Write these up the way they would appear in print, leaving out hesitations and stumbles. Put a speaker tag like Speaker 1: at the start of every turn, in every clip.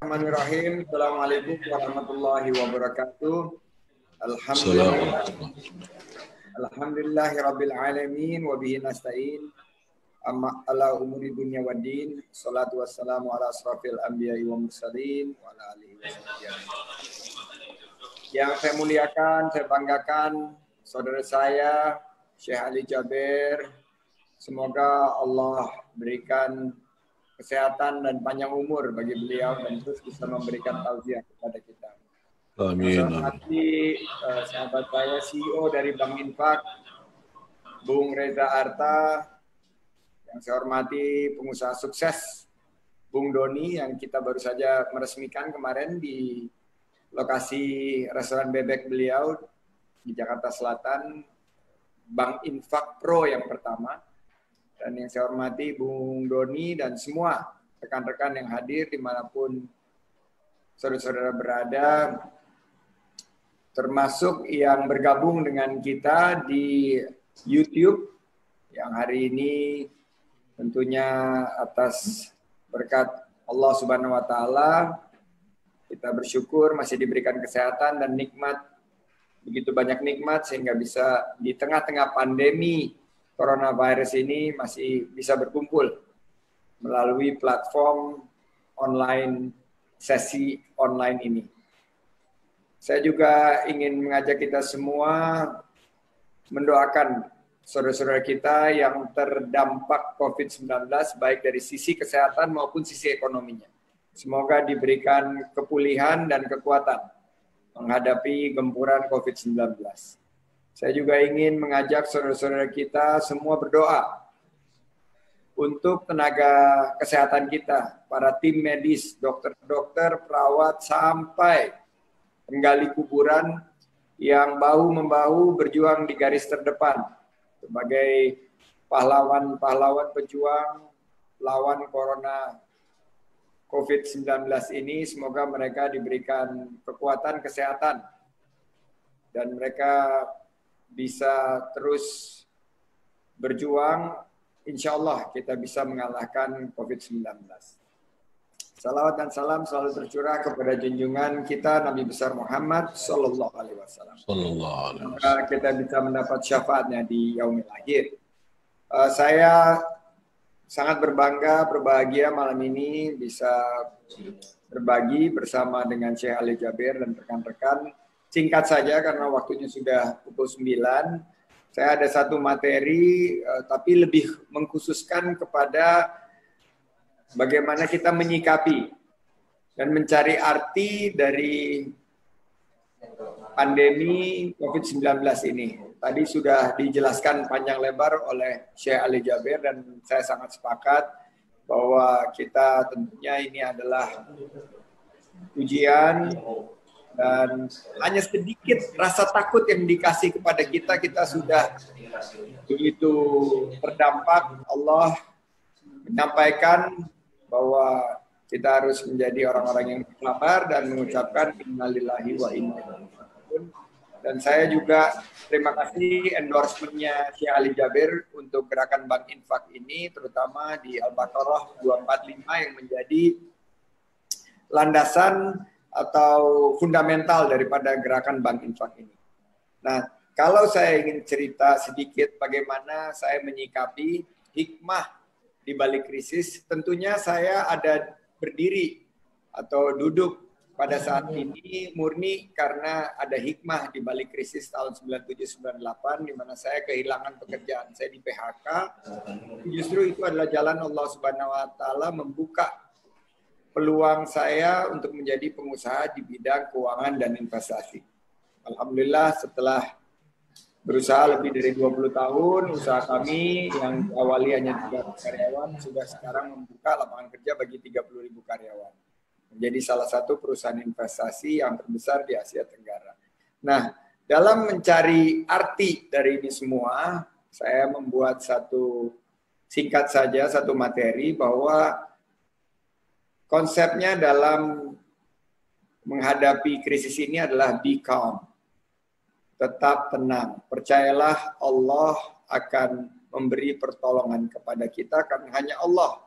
Speaker 1: Bismillahirrahmanirrahim. Assalamualaikum warahmatullahi wabarakatuh. Alhamdulillahi alamin wa bihi nasta'in. Amma ala umuri dunya waddin. Salatu wassalamu ala asrafil anbiya'i wa mursalin wa ala alihi wasallam. Yang saya muliakan, saya banggakan saudara saya Syekh Ali Jaber. Semoga Allah berikan kesehatan dan panjang umur bagi beliau dan terus bisa memberikan tausiah kepada kita.
Speaker 2: Amin.
Speaker 1: Saya hormati sahabat saya CEO dari Bank Infak, Bung Reza Arta. Yang saya hormati pengusaha sukses Bung Doni yang kita baru saja meresmikan kemarin di lokasi restoran bebek beliau di Jakarta Selatan, Bank Infak Pro yang pertama. Dan yang saya hormati Bung Doni dan semua rekan-rekan yang hadir dimanapun saudara-saudara berada, termasuk yang bergabung dengan kita di YouTube yang hari ini tentunya atas berkat Allah Subhanahu wa Ta'ala kita bersyukur masih diberikan kesehatan dan nikmat, begitu banyak nikmat sehingga bisa di tengah-tengah pandemi coronavirus ini masih bisa berkumpul melalui platform online, sesi online ini. Saya juga ingin mengajak kita semua mendoakan saudara-saudara kita yang terdampak COVID-19 baik dari sisi kesehatan maupun sisi ekonominya. Semoga diberikan kepulihan dan kekuatan menghadapi gempuran COVID-19. Saya juga ingin mengajak saudara-saudara kita semua berdoa untuk tenaga kesehatan kita, para tim medis, dokter-dokter, perawat, sampai penggali kuburan yang bahu-membahu berjuang di garis terdepan sebagai pahlawan-pahlawan pejuang lawan corona COVID-19 ini. Semoga mereka diberikan kekuatan kesehatan dan mereka bisa terus berjuang, insya Allah kita bisa mengalahkan COVID-19. Salawat dan salam selalu tercurah kepada junjungan kita Nabi besar Muhammad Sallallahu Alaihi Wasallam. Semoga kita bisa mendapat syafaatnya di yaumil akhir. Saya sangat berbangga, berbahagia malam ini bisa berbagi bersama dengan Syekh Ali Jaber dan rekan-rekan. Singkat saja karena waktunya sudah pukul 9. Saya ada satu materi tapi lebih mengkhususkan kepada bagaimana kita menyikapi dan mencari arti dari pandemi COVID-19 ini. Tadi sudah dijelaskan panjang lebar oleh Syekh Ali Jaber dan saya sangat sepakat bahwa kita tentunya ini adalah ujian. Dan hanya sedikit rasa takut yang dikasih kepada kita, kita sudah begitu terdampak. Allah menyampaikan bahwa kita harus menjadi orang-orang yang bersabar dan mengucapkan innalillahi wa inna ilaihi raji'un. Dan saya juga terima kasih endorsement-nya Syekh Ali Jaber untuk gerakan Bank Infak ini, terutama di Al-Baqarah 245 yang menjadi landasan atau fundamental daripada gerakan Bank Infak ini. Nah, kalau saya ingin cerita sedikit bagaimana saya menyikapi hikmah di balik krisis, tentunya saya ada berdiri atau duduk pada saat ini murni karena ada hikmah di balik krisis tahun 97-98 di mana saya kehilangan pekerjaan saya di PHK. Justru itu adalah jalan Allah Subhanahu wa Ta'ala membuka peluang saya untuk menjadi pengusaha di bidang keuangan dan investasi. Alhamdulillah setelah berusaha lebih dari 20 tahun, usaha kami yang awali hanya 3 karyawan sudah sekarang membuka lapangan kerja bagi 30.000 karyawan. Menjadi salah satu perusahaan investasi yang terbesar di Asia Tenggara. Nah, dalam mencari arti dari ini semua, saya membuat singkat saja satu materi bahwa konsepnya dalam menghadapi krisis ini adalah be calm. Tetap tenang. Percayalah Allah akan memberi pertolongan kepada kita karena hanya Allah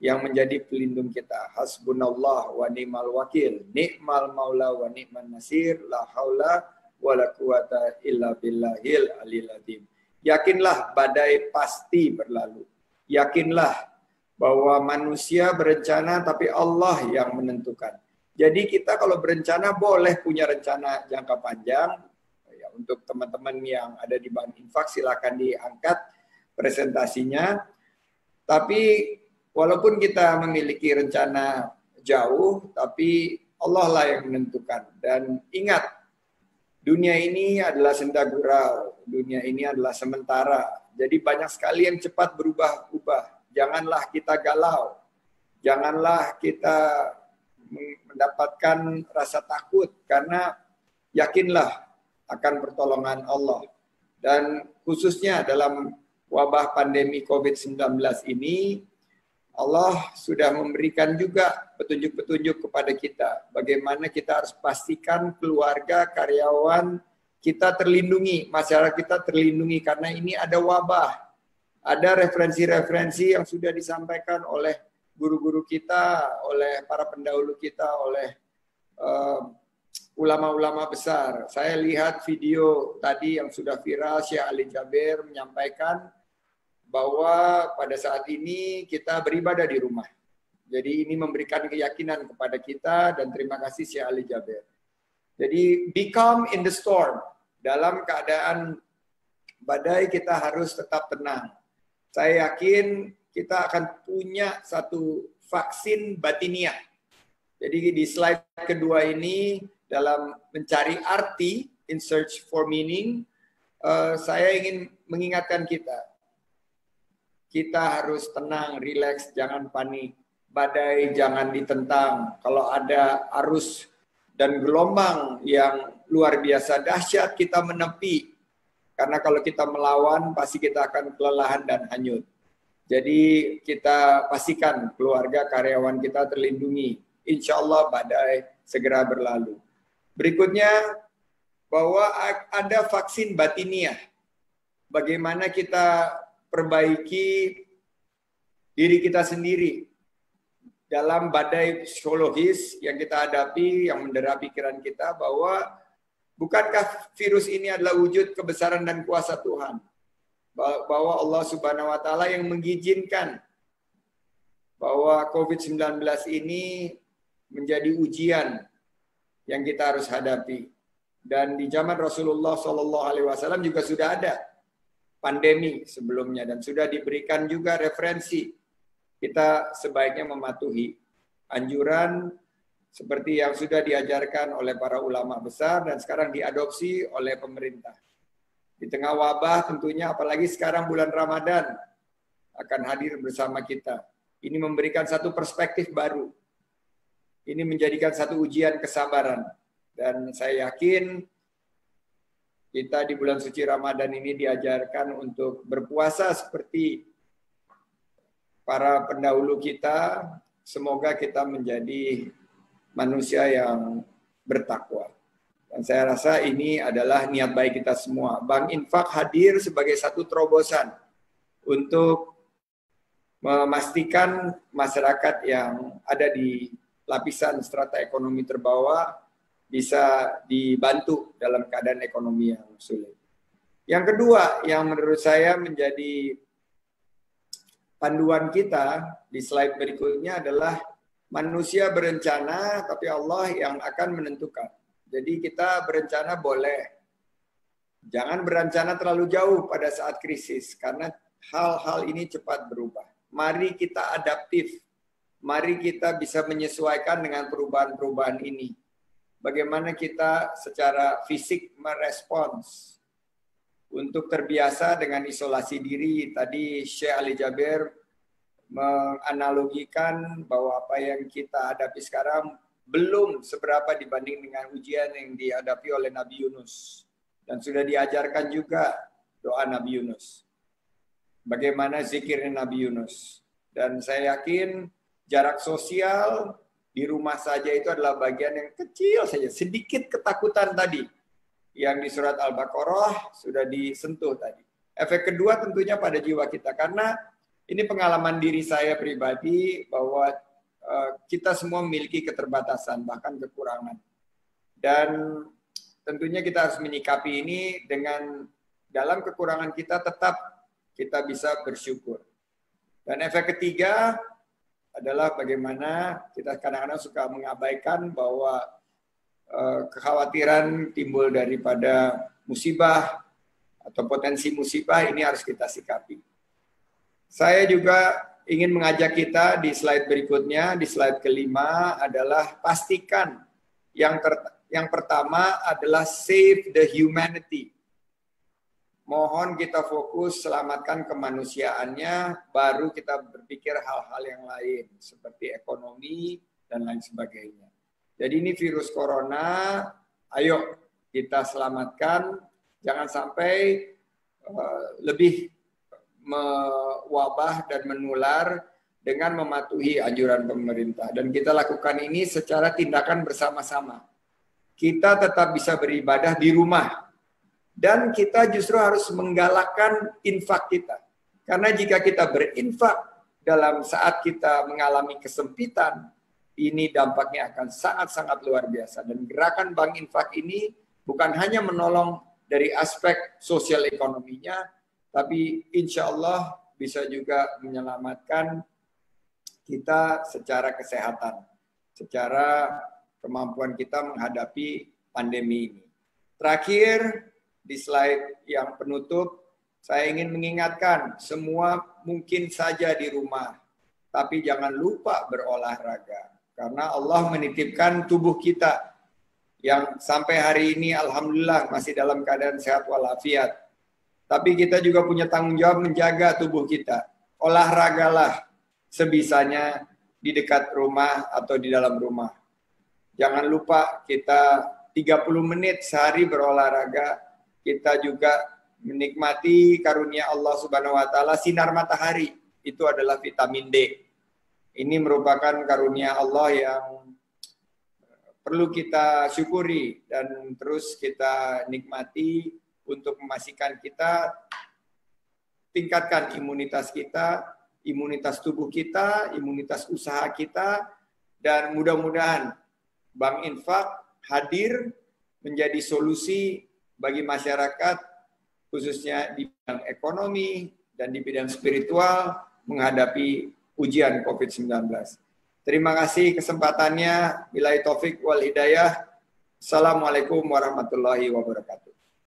Speaker 1: yang menjadi pelindung kita. Hasbunallah wa ni'mal wakil, ni'mal maula wa ni'man nasir, la haula wa la quwata illa billahil aliyil azim. Yakinlah badai pasti berlalu. Yakinlah bahwa manusia berencana tapi Allah yang menentukan. Jadi kita kalau berencana boleh punya rencana jangka panjang. Ya, untuk teman-teman yang ada di Bank Infak silakan diangkat presentasinya. Tapi walaupun kita memiliki rencana jauh, tapi Allah lah yang menentukan. Dan ingat, dunia ini adalah senda gurau, dunia ini adalah sementara. Jadi banyak sekali yang cepat berubah-ubah. Janganlah kita galau, janganlah kita mendapatkan rasa takut, karena yakinlah akan pertolongan Allah. Dan khususnya dalam wabah pandemi COVID-19 ini, Allah sudah memberikan juga petunjuk-petunjuk kepada kita. Bagaimana kita harus pastikan keluarga, karyawan kita terlindungi, masyarakat kita terlindungi, karena ini ada wabah. Ada referensi-referensi yang sudah disampaikan oleh guru-guru kita, oleh para pendahulu kita, oleh ulama-ulama besar. Saya lihat video tadi yang sudah viral, Syekh Ali Jaber menyampaikan bahwa pada saat ini kita beribadah di rumah. Jadi ini memberikan keyakinan kepada kita, dan terima kasih Syekh Ali Jaber. Jadi be calm in the storm. Dalam keadaan badai kita harus tetap tenang. Saya yakin kita akan punya satu vaksin batiniah. Jadi di slide kedua ini, dalam mencari arti, in search for meaning, saya ingin mengingatkan kita. Kita harus tenang, rileks, jangan panik. Badai jangan ditentang. Kalau ada arus dan gelombang yang luar biasa dahsyat, kita menepi. Karena kalau kita melawan, pasti kita akan kelelahan dan hanyut. Jadi kita pastikan keluarga, karyawan kita terlindungi. Insya Allah badai segera berlalu. Berikutnya, bahwa ada vaksin batiniah. Bagaimana kita perbaiki diri kita sendiri dalam badai psikologis yang kita hadapi, yang mendera pikiran kita, bahwa bukankah virus ini adalah wujud kebesaran dan kuasa Tuhan? Bahwa Allah Subhanahu wa Ta'ala yang mengizinkan bahwa COVID-19 ini menjadi ujian yang kita harus hadapi. Dan di zaman Rasulullah SAW juga sudah ada pandemi sebelumnya, dan sudah diberikan juga referensi. Kita sebaiknya mematuhi anjuran seperti yang sudah diajarkan oleh para ulama besar dan sekarang diadopsi oleh pemerintah. Di tengah wabah tentunya, apalagi sekarang bulan Ramadan akan hadir bersama kita. Ini memberikan satu perspektif baru. Ini menjadikan satu ujian kesabaran. Dan saya yakin kita di bulan suci Ramadan ini diajarkan untuk berpuasa seperti para pendahulu kita. Semoga kita menjadi manusia yang bertakwa. Dan saya rasa ini adalah niat baik kita semua. Bank Infak hadir sebagai satu terobosan untuk memastikan masyarakat yang ada di lapisan strata ekonomi terbawah bisa dibantu dalam keadaan ekonomi yang sulit. Yang kedua, yang menurut saya menjadi panduan kita di slide berikutnya adalah manusia berencana, tapi Allah yang akan menentukan. Jadi kita berencana boleh. Jangan berencana terlalu jauh pada saat krisis, karena hal-hal ini cepat berubah. Mari kita adaptif. Mari kita bisa menyesuaikan dengan perubahan-perubahan ini. Bagaimana kita secara fisik merespons. Untuk terbiasa dengan isolasi diri, tadi Syekh Ali Jaber menganalogikan bahwa apa yang kita hadapi sekarang belum seberapa dibanding dengan ujian yang dihadapi oleh Nabi Yunus. Dan sudah diajarkan juga doa Nabi Yunus. Bagaimana zikirnya Nabi Yunus. Dan saya yakin jarak sosial di rumah saja itu adalah bagian yang kecil saja. Sedikit ketakutan tadi. Yang di surat Al-Baqarah sudah disentuh tadi. Efek kedua tentunya pada jiwa kita. Karena Ini pengalaman diri saya pribadi bahwa kita semua memiliki keterbatasan, bahkan kekurangan. Dan tentunya kita harus menyikapi ini dengan dalam kekurangan kita tetap kita bisa bersyukur. Dan efek ketiga adalah bagaimana kita kadang-kadang suka mengabaikan bahwa kekhawatiran timbul daripada musibah atau potensi musibah, ini harus kita sikapi. Saya juga ingin mengajak kita di slide berikutnya, di slide kelima adalah pastikan yang pertama adalah save the humanity. Mohon kita fokus selamatkan kemanusiaannya, baru kita berpikir hal-hal yang lain seperti ekonomi dan lain sebagainya. Jadi ini virus corona, ayo kita selamatkan, jangan sampai lebih mewabah dan menular dengan mematuhi anjuran pemerintah. Dan kita lakukan ini secara tindakan bersama-sama. Kita tetap bisa beribadah di rumah. Dan kita justru harus menggalakkan infak kita. Karena jika kita berinfak dalam saat kita mengalami kesempitan, ini dampaknya akan sangat-sangat luar biasa. Dan gerakan Bank Infak ini bukan hanya menolong dari aspek sosial ekonominya, tapi insya Allah bisa juga menyelamatkan kita secara kesehatan, secara kemampuan kita menghadapi pandemi ini. Terakhir, di slide yang penutup, saya ingin mengingatkan semua mungkin saja di rumah, tapi jangan lupa berolahraga. Karena Allah menitipkan tubuh kita yang sampai hari ini alhamdulillah masih dalam keadaan sehat walafiat. Tapi kita juga punya tanggung jawab menjaga tubuh kita. Olahragalah sebisanya di dekat rumah atau di dalam rumah. Jangan lupa kita 30 menit sehari berolahraga. Kita juga menikmati karunia Allah Subhanahu wa taala, sinar matahari. Itu adalah vitamin D. Ini merupakan karunia Allah yang perlu kita syukuri dan terus kita nikmati untuk memastikan kita tingkatkan imunitas kita, imunitas tubuh kita, imunitas usaha kita, dan mudah-mudahan Bank Infak hadir menjadi solusi bagi masyarakat khususnya di bidang ekonomi dan di bidang spiritual menghadapi ujian COVID-19. Terima kasih kesempatannya. Billahi taufik wal hidayah. Assalamualaikum warahmatullahi wabarakatuh.